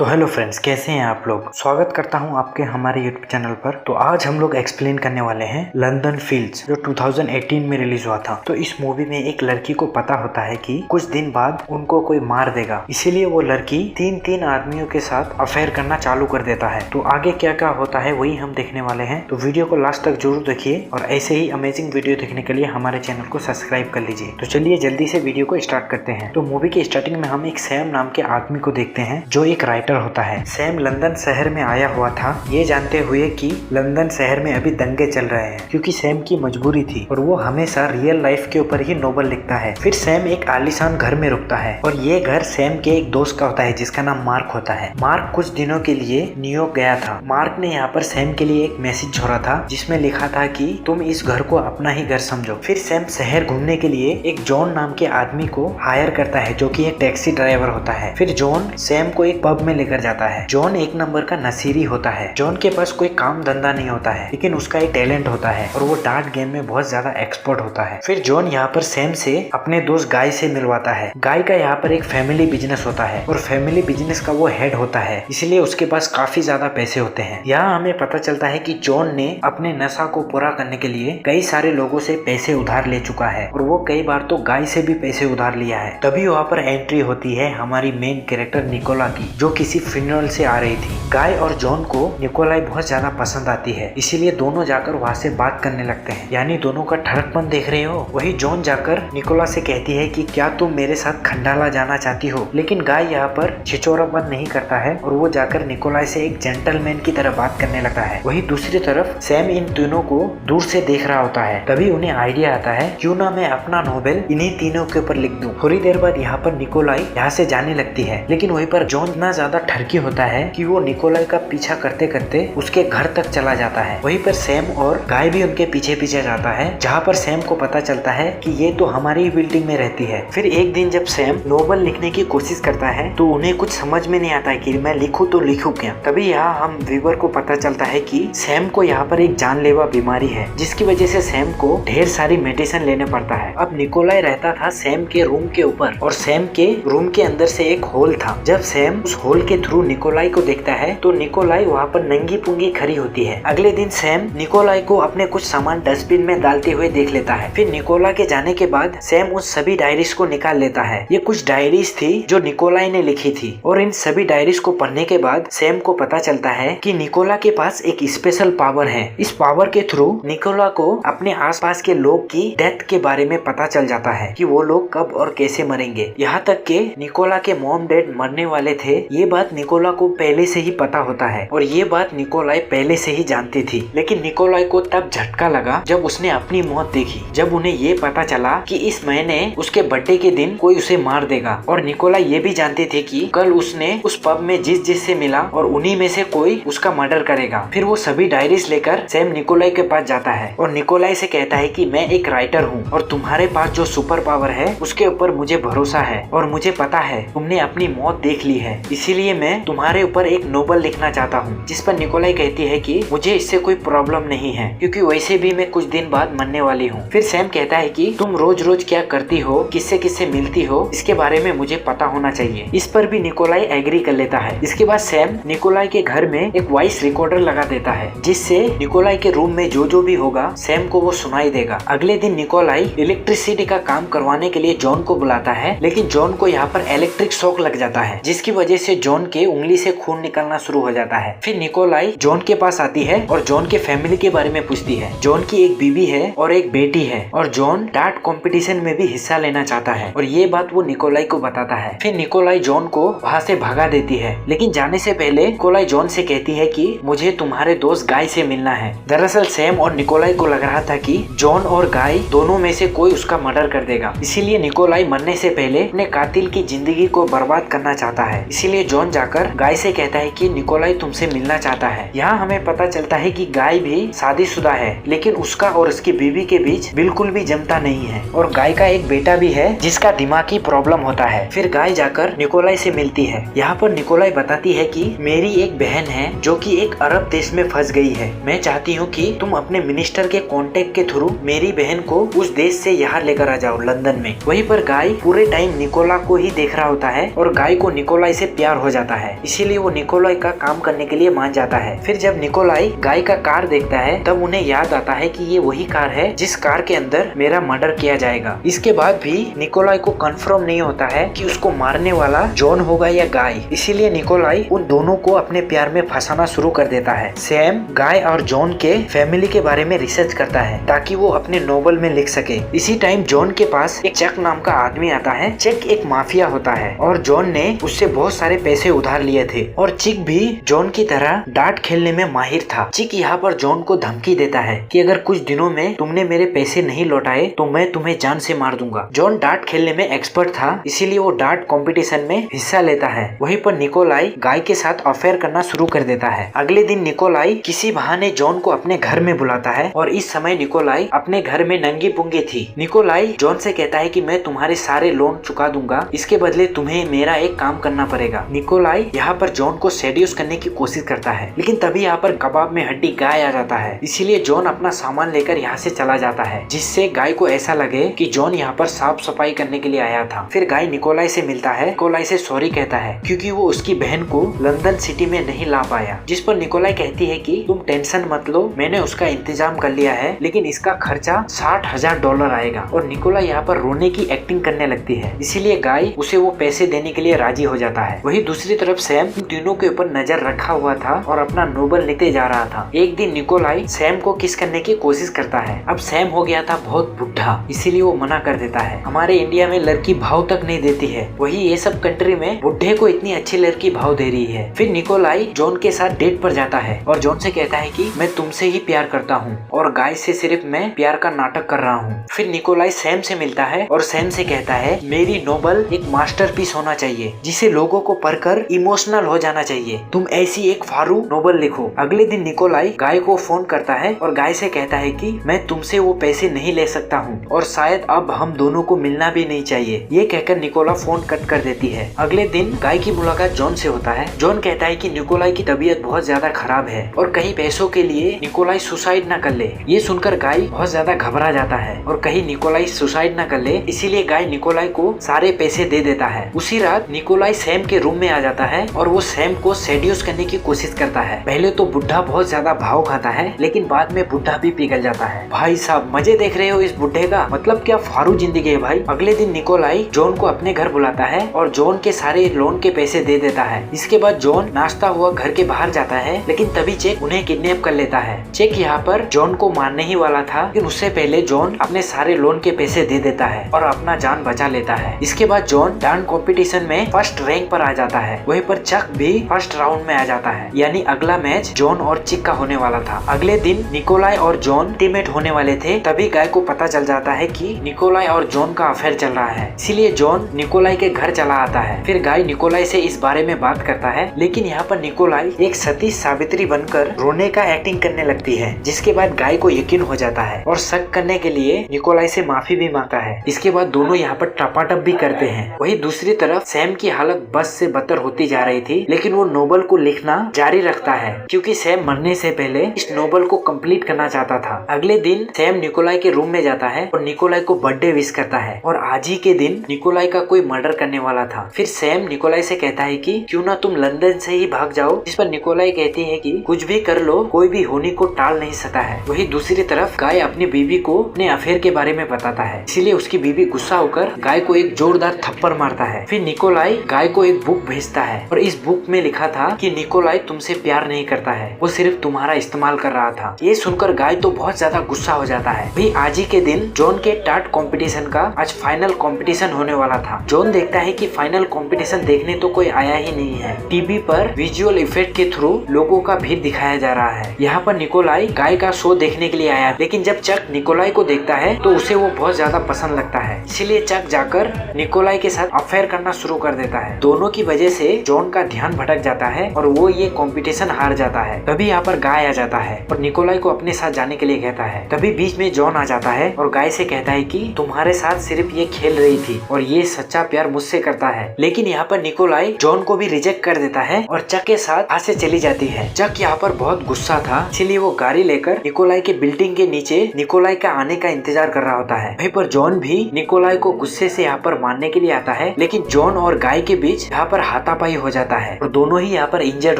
तो hello friends, कैसे हैं आप लोग। स्वागत करता हूं आपके हमारे यूट्यूब चैनल पर। तो आज हम लोग एक्सप्लेन करने वाले हैं लंदन फील्ड्स, जो 2018 में रिलीज हुआ था। तो इस मूवी में एक लड़की को पता होता है कि कुछ दिन बाद उनको कोई मार देगा, इसीलिए वो लड़की तीन आदमियों के साथ अफेयर करना चालू कर देता है। तो आगे क्या क्या होता है वही हम देखने वाले हैं। तो वीडियो को लास्ट तक जरूर देखिए और ऐसे ही अमेजिंग वीडियो देखने के लिए हमारे चैनल को सब्सक्राइब कर लीजिए। तो चलिए जल्दी से वीडियो को स्टार्ट करते हैं। तो मूवी के स्टार्टिंग में हम एक सैम नाम के आदमी को देखते हैं, जो एक राइटर होता है। सैम लंदन शहर में आया हुआ था, ये जानते हुए कि लंदन शहर में अभी दंगे चल रहे हैं, क्योंकि सैम की मजबूरी थी और वो हमेशा रियल लाइफ के ऊपर ही नोवेल लिखता है। फिर सैम एक आलीशान घर में रुकता है और ये घर सैम के एक दोस्त का होता है, जिसका नाम मार्क होता है। मार्क कुछ दिनों के लिए न्यूयॉर्क गया था। मार्क ने यहाँ पर सैम के लिए एक मैसेज छोड़ा था, जिसमें लिखा था कि तुम इस घर को अपना ही घर समझो। फिर सैम शहर घूमने के लिए एक जॉन नाम के आदमी को हायर करता है, जो कि एक टैक्सी ड्राइवर होता है। फिर जॉन सैम को एक पब में लेकर जाता है। जॉन एक नंबर का नसीरी होता है। जॉन के पास कोई काम धंधा नहीं होता है, लेकिन उसका एक टैलेंट होता है और वो डार्ट गेम में बहुत ज्यादा एक्सपर्ट होता है। फिर जॉन यहाँ पर सैम से अपने दोस्त गाय से मिलवाता है। गाय का यहाँ पर एक फैमिली बिजनेस होता है और फैमिली बिजनेस का वो हेड होता है, इसलिए उसके पास काफी ज्यादा पैसे होते हैं। यहाँ हमें पता चलता है कि जॉन ने अपने नशा को पूरा करने के लिए कई सारे लोगों से पैसे उधार ले चुका है और वो कई बार तो गाय से भी पैसे उधार लिया है। तभी वहाँ पर एंट्री होती है हमारी मेन कैरेक्टर निकोला की, जो किसी फ्यूनरल से आ रही थी। गाय और जॉन को निकोलाई बहुत ज्यादा पसंद आती है, इसीलिए दोनों जाकर वहाँ से बात करने लगते हैं। यानी दोनों का ठड़कपन देख रहे हो। वही जॉन जाकर निकोला से कहती है कि क्या तुम मेरे साथ खंडाला जाना चाहती हो, लेकिन गाय यहाँ पर छिछोरापन नहीं करता है और वो जाकर निकोलाई से एक जेंटलमैन की तरह बात करने लगता है। वही दूसरी तरफ सैम इन तीनों को दूर से देख रहा होता है। तभी उन्हें आइडिया आता है, क्यों ना मैं अपना नोवेल इन्हीं तीनों के ऊपर लिख दूं। थोड़ी देर बाद यहाँ पर निकोलाई यहाँ से जाने लगती है, लेकिन वहीं पर जॉन इतना ज्यादा ठरकी होता है कि वो निकोलाई का पीछा करते करते उसके घर तक चला जाता है। वहीं पर सैम और गाय भी उनके पीछे पीछे जाता है, जहाँ पर सैम को पता चलता है कि ये तो हमारी ही बिल्डिंग में रहती है। फिर एक दिन जब सैम नोवेल लिखने की कोशिश करता है तो उन्हें कुछ समझ में नहीं आता है कि मैं लिखूं तो लिखूं क्या। तभी यहाँ हम व्यूअर को पता चलता है कि सैम को यहाँ पर एक जानलेवा बीमारी है, जिसकी वजह से सैम को ढेर सारी मेडिसिन लेने पड़ता है। अब निकोलाई रहता था सैम के रूम के ऊपर और सैम के रूम के अंदर से एक होल था। जब सैम उस होल के थ्रू निकोलाई को देखता है तो निकोलाई वहाँ पर नंगी पुंगी खड़ी होती है। अगले दिन सैम निकोलाई को अपने कुछ सामान डस्टबिन में डालते हुए देख लेता है। फिर निकोला के जाने के बाद सैम उन सभी डायरीज को निकाल लेता है। ये कुछ डायरीज थी जो निकोलाई ने लिखी थी और इन सभी डायरीज को पढ़ने के बाद सैम को पता चलता है कि निकोला के पास एक स्पेशल पावर है। इस पावर के थ्रू निकोला को अपने आसपास के लोग की डेथ के बारे में पता चल जाता है कि वो लोग कब और कैसे मरेंगे। यहाँ तक के निकोला के मॉम डैड मरने वाले थे, ये बात निकोला को पहले से ही पता होता है और ये बात निकोलाई पहले से ही जानती थी। लेकिन निकोलाई को तब झटका लगा जब उसने अपनी मौत देखी, जब उन्हें ये पता चला कि इस महीने उसके बर्थडे के दिन कोई उसे मार देगा। और निकोलाई ये भी जानती थी कि कल उसने उस पब में जिस से मिला और उन्हीं में से कोई उसका मर्डर करेगा। फिर वो सभी डायरीज लेकर सैम निकोलाई के पास जाता है और निकोलाई से कहता है कि मैं एक राइटर हूँ और तुम्हारे पास जो सुपर पावर है उसके ऊपर मुझे भरोसा है और मुझे पता है तुमने अपनी मौत देख ली है, इसीलिए मैं तुम्हारे ऊपर एक नोवेल लिखना चाहता हूँ। जिस पर निकोलाई कहती है कि मुझे इससे कोई प्रॉब्लम नहीं है, क्योंकि वैसे भी मैं कुछ दिन बाद मरने वाली हूँ। फिर सैम कहता है कि तुम रोज रोज क्या करती हो, किससे किससे मिलती हो, इसके बारे में मुझे पता होना चाहिए। इस पर भी निकोलाई एग्री कर लेता है। इसके बाद सैम निकोलाई के घर में एक वॉइस रिकॉर्डर लगा देता है, जिससे निकोलाई के रूम में जो भी होगा सैम को वो सुनाई देगा। अगले दिन निकोलाई इलेक्ट्रिसिटी का काम करवाने के लिए जॉन को बुलाता है, लेकिन जॉन को यहाँ पर इलेक्ट्रिक शॉक लग जाता है, जिसकी वजह से जॉन के उंगली से खून निकलना शुरू हो जाता है। फिर निकोलाई जॉन के पास आती है और जॉन के फैमिली के बारे में पूछती है। जॉन की एक बीवी है और एक बेटी है और जॉन डार्ट कंपटीशन में भी हिस्सा लेना चाहता है और ये बात वो निकोलाई को बताता है। फिर निकोलाई जॉन को वहाँ से भगा देती है, लेकिन जाने से पहले निकोलाई जॉन से कहती है कि मुझे तुम्हारे दोस्त गाय से मिलना है। दरअसल सैम और निकोलाई को लग रहा था कि जॉन और गाय दोनों में से कोई उसका मर्डर कर देगा, इसीलिए निकोलाई मरने से पहले अपने कातिल की जिंदगी को बर्बाद करना चाहता है। इसीलिए जॉन जाकर गाय से कहता है कि निकोलाई तुमसे मिलना चाहता है। यहाँ हमें पता चलता है कि गाय भी शादीशुदा है, लेकिन उसका और उसकी बीवी के बीच बिल्कुल भी जमता नहीं है और गाय का एक बेटा भी है जिसका दिमागी प्रॉब्लम होता है। फिर गाय जाकर निकोलाई से मिलती है। यहाँ पर निकोलाई बताती है कि मेरी एक बहन है जो कि एक अरब देश में फंस गई है। मैं चाहती हूँ कि तुम अपने मिनिस्टर के कांटेक्ट के थ्रू मेरी बहन को उस देश से यहाँ लेकर आ जाओ लंदन में। वहीं पर गाय पूरे टाइम निकोला को ही देख रहा होता है और गाय को निकोलाई से प्यार हो जाता है, इसीलिए वो निकोलाई का काम करने के लिए मान जाता है। फिर जब निकोलाई गाय का कार देखता है तब उन्हें याद आता है कि ये वही कार है जिस कार के अंदर मेरा मर्डर किया जाएगा। इसके बाद भी निकोलाई को कंफर्म नहीं होता है कि उसको मारने वाला जॉन होगा या गाय, इसीलिए निकोलाई उन दोनों को अपने प्यार में फंसाना शुरू कर देता है। सैम गाय और जॉन के फैमिली के बारे में रिसर्च करता है ताकि वो अपने नोवेल में लिख सके। इसी टाइम जॉन के पास एक चक नाम का आदमी आता है। चक एक माफिया होता है और जॉन ने उससे बहुत सारे पैसे उधार लिए थे और चिक भी जॉन की तरह डार्ट खेलने में माहिर था। चिक यहाँ पर जॉन को धमकी देता है कि अगर कुछ दिनों में तुमने मेरे पैसे नहीं लौटाए तो मैं तुम्हें जान से मार दूंगा। जॉन डार्ट खेलने में एक्सपर्ट था, इसीलिए वो डार्ट कंपटीशन में हिस्सा लेता है। वहीं पर निकोलाई गाय के साथ अफेयर करना शुरू कर देता है। अगले दिन निकोलाई किसी बहाने जॉन को अपने घर में बुलाता है और इस समय निकोलाई अपने घर में नंगी पुंगी थी। निकोलाई जॉन से कहता है कि मैं तुम्हारे सारे लोन चुका दूंगा, इसके बदले तुम्हें मेरा एक काम करना पड़ेगा। निकोलाई यहाँ पर जॉन को सेड्यूस करने की कोशिश करता है, लेकिन तभी यहाँ पर कबाब में हड्डी गाय आ जाता है, इसीलिए जॉन अपना सामान लेकर यहाँ से चला जाता है, जिससे गाय को ऐसा लगे कि जॉन यहाँ पर साफ सफाई करने के लिए आया था। फिर गाय निकोलाई से मिलता है, निकोलाई से सॉरी कहता है क्योंकि वो उसकी बहन को लंदन सिटी में नहीं ला पाया, जिस पर निकोलाई कहती है कि तुम टेंशन मत लो, मैंने उसका इंतजाम कर लिया है, लेकिन इसका खर्चा $60,000 आएगा। और निकोलाई यहाँ पर रोने की एक्टिंग करने लगती है, इसीलिए गाय उसे वो पैसे देने के लिए राजी हो जाता है। वही दूसरी तरफ सैम इन तीनों के ऊपर नजर रखा हुआ था और अपना नोवेल लिखते जा रहा था। एक दिन निकोलाई सैम को किस करने की कोशिश करता है। अब सैम हो गया था बहुत बुढ़ा, इसीलिए वो मना कर देता है। हमारे इंडिया में लड़की भाव तक नहीं देती है, वही ये सब कंट्री में बुढ़े को इतनी अच्छी लड़की भाव दे रही है। फिर निकोलाई जॉन के साथ डेट पर जाता है और जॉन से कहता है कि मैं तुमसे ही प्यार करता हूँ और गाय से सिर्फ मैं प्यार का नाटक कर रहा हूँ। फिर निकोलाई सैम से मिलता है और सैम से कहता है मेरी नोवेल एक मास्टरपीस होना चाहिए जिसे लोगों को पढ़कर इमोशनल हो जाना चाहिए, तुम ऐसी एक फारू नोवेल लिखो। अगले दिन निकोलाई गाय को फोन करता है और गाय से कहता है कि मैं तुमसे वो पैसे नहीं ले सकता हूँ और शायद अब हम दोनों को मिलना भी नहीं चाहिए। ये कहकर निकोला फोन कट कर देती है। अगले दिन गाय की मुलाकात जॉन से होता है। जॉन कहता है कि निकोलाई की तबीयत बहुत ज्यादा खराब है और कहीं पैसों के लिए निकोलाई सुसाइड न कर ले। ये सुनकर गाय बहुत ज्यादा घबरा जाता है और कहीं निकोलाई सुसाइड न कर ले, इसीलिए गाय निकोलाई को सारे पैसे दे देता है। उसी रात निकोलाई सैम के रूम में आ जाता है और वो सैम को सेड्यूस करने की कोशिश करता है। पहले तो बुढ़ा बहुत ज्यादा भाव खाता है, लेकिन बाद में बुढ़ा भी पिघल जाता है। भाई साहब मजे देख रहे हो इस बुढ़े का, मतलब क्या फारू जिंदगी है भाई। अगले दिन निकोलाई जॉन को अपने घर बुलाता है और जॉन के सारे लोन के पैसे दे देता है। इसके बाद जॉन नाश्ता हुआ घर के बाहर जाता है, लेकिन तभी चेक उन्हें किडनैप कर लेता है। चेक यहाँ पर जॉन को मारने ही वाला था, लेकिन उससे पहले जॉन अपने सारे लोन के पैसे दे देता है और अपना जान बचा लेता है। इसके बाद जॉन डांस कंपटीशन में फर्स्ट रैंक पर आ जाता है। वहीं पर चक भी फर्स्ट राउंड में आ जाता है, यानी अगला मैच जॉन और चिक का होने वाला था। अगले दिन निकोलाई और जॉन टीममेट होने वाले थे, तभी गाय को पता चल जाता है कि निकोलाई और जॉन का अफेयर चल रहा है, इसीलिए जॉन निकोलाई के घर चला आता है। फिर गाय निकोलाई से इस बारे में बात करता है, लेकिन यहाँ पर निकोलाई एक सती सावित्री बनकर रोने का एक्टिंग करने लगती है, जिसके बाद गाय को यकीन हो जाता है और शक करने के लिए निकोलाई से माफी भी मांगता है। इसके बाद दोनों यहाँ पर टपाटप भी करते हैं। वही दूसरी तरफ सैम की हालत बस से बदतर होती जा रही थी, लेकिन वो नोवेल को लिखना जारी रखता है क्योंकि सैम मरने से पहले इस नोवेल को कंप्लीट करना चाहता था। अगले दिन सैम निकोलाई के रूम में जाता है और निकोलाई को बर्थडे विश करता है और आज ही के दिन निकोलाई का कोई मर्डर करने वाला था। फिर सैम निकोलाई से कहता है कि क्यों ना तुम लंदन से ही भाग जाओ, जिस पर निकोलाई कहती है कि कुछ भी कर लो, कोई भी होनी को टाल नहीं सकता है। वही दूसरी तरफ गाय अपनी बीवी को अपने अफेयर के बारे में बताता है, इसीलिए उसकी बीवी गुस्सा होकर गाय को एक जोरदार थप्पड़ मारता है। फिर निकोलाई गाय को एक बुक भेजता है और इस बुक में लिखा था कि निकोलाई तुमसे प्यार नहीं करता है, वो सिर्फ तुम्हारा इस्तेमाल कर रहा था। ये सुनकर गाय तो बहुत ज्यादा गुस्सा हो जाता है। भी आज ही के दिन जॉन के टाट कंपटीशन का आज फाइनल कंपटीशन होने वाला था। जॉन देखता है कि फाइनल कंपटीशन देखने तो कोई आया ही नहीं है। टीवी पर विजुअल इफेक्ट के थ्रू लोगों का भीड़ दिखाया जा रहा है। यहाँ पर निकोलाई गाय का शो देखने के लिए आया, लेकिन जब चक निकोलाई को देखता है तो उसे वो बहुत ज्यादा पसंद लगता है, इसीलिए चक जाकर निकोलाई के साथ अफेयर करना शुरू कर देता है। दोनों की वजह से जॉन का ध्यान भटक जाता है और वो ये कंपटीशन हार जाता है। तभी यहाँ पर गाय आ जाता है और निकोलाई को अपने साथ जाने के लिए कहता है। तभी बीच में जॉन आ जाता है और गाय से कहता है कि तुम्हारे साथ सिर्फ ये खेल रही थी और ये सच्चा प्यार मुझसे करता है। लेकिन यहाँ पर निकोलाई जॉन को भी रिजेक्ट कर देता है और चक के साथ हाथ से चली जाती है। चक यहाँ पर बहुत गुस्सा था, इसीलिए वो गाड़ी लेकर निकोलाई के बिल्डिंग के नीचे निकोलाई का आने का इंतजार कर रहा होता है। वहीं पर जॉन भी निकोलाई को गुस्से से यहाँ पर मारने के लिए आता है, लेकिन जॉन और गाय के बीच यहाँ पर हाथापाई हो जाता है और दोनों ही यहाँ पर इंजर्ड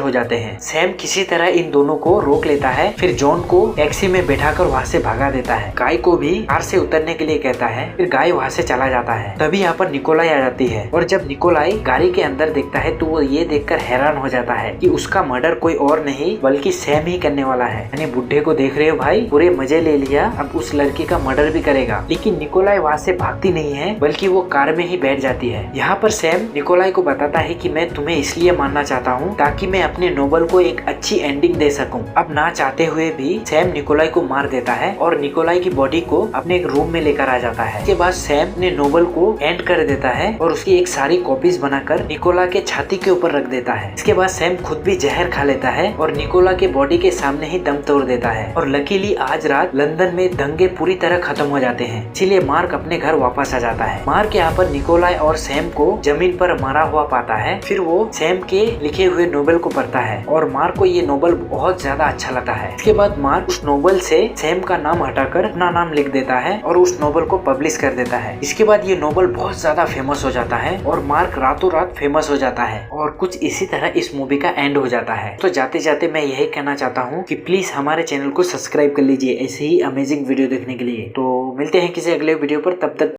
हो जाते हैं। सैम किसी तरह इन दोनों को रोक लेता है, फिर जॉन को टैक्सी में बैठाकर वहाँ से भगा देता है। गाय को भी कार से उतरने के लिए कहता है, फिर गाय वहाँ से चला जाता है। तभी यहाँ पर निकोलाई आ जाती है और जब निकोलाई गाड़ी के अंदर देखता है तो वो ये देखकर हैरान हो जाता है कि उसका मर्डर कोई और नहीं बल्कि सैम ही करने वाला है। यानी बुढ़े को देख रहे हो भाई, पूरे मजे ले लिया, अब उस लड़की का मर्डर भी करेगा। लेकिन निकोलाई वहाँ से भागती नहीं है बल्कि वो कार में ही बैठ जाती है। यहाँ पर सैम निकोलाई को बताता है कि मैं तुम्हें इसलिए मारना चाहता हूँ ताकि मैं अपने नोबल को एक अच्छी एंडिंग दे सकूं। अब ना चाहते हुए भी सैम निकोलाई को मार देता है और निकोलाई की बॉडी को अपने एक रूम में लेकर आ जाता है। इसके बाद सैम अपने नोबल को एंड कर देता है और उसकी एक सारी कॉपीज बनाकर निकोला के छाती के ऊपर रख देता है। इसके बाद सैम खुद भी जहर खा लेता है और निकोला के बॉडी के सामने ही दम तोड़ देता है। और लकीली आज रात लंदन में दंगे पूरी तरह खत्म हो जाते हैं, इसीलिए मार्क अपने घर वापस आ जाता है। मार्क यहाँ पर निकोलाई और सैम को जमीन पर मरा हुआ पाता है। फिर वो सैम के लिखे हुए नोबल को पढ़ता है और मार्क को ये नोबल बहुत ज्यादा अच्छा लगता है। इसके बाद मार्क उस नोबल से सैम का नाम हटाकर अपना नाम लिख देता है और उस नोबल को पब्लिश कर देता है। इसके बाद ये नोबल बहुत ज्यादा फेमस हो जाता है और मार्क रातों रात फेमस हो जाता है और कुछ इसी तरह इस मूवी का एंड हो जाता है। तो जाते जाते मैं यही कहना चाहता हूँ कि प्लीज हमारे चैनल को सब्सक्राइब कर लीजिए ऐसे ही अमेजिंग वीडियो देखने के लिए। तो मिलते हैं किसी अगले वीडियो पर, तब तक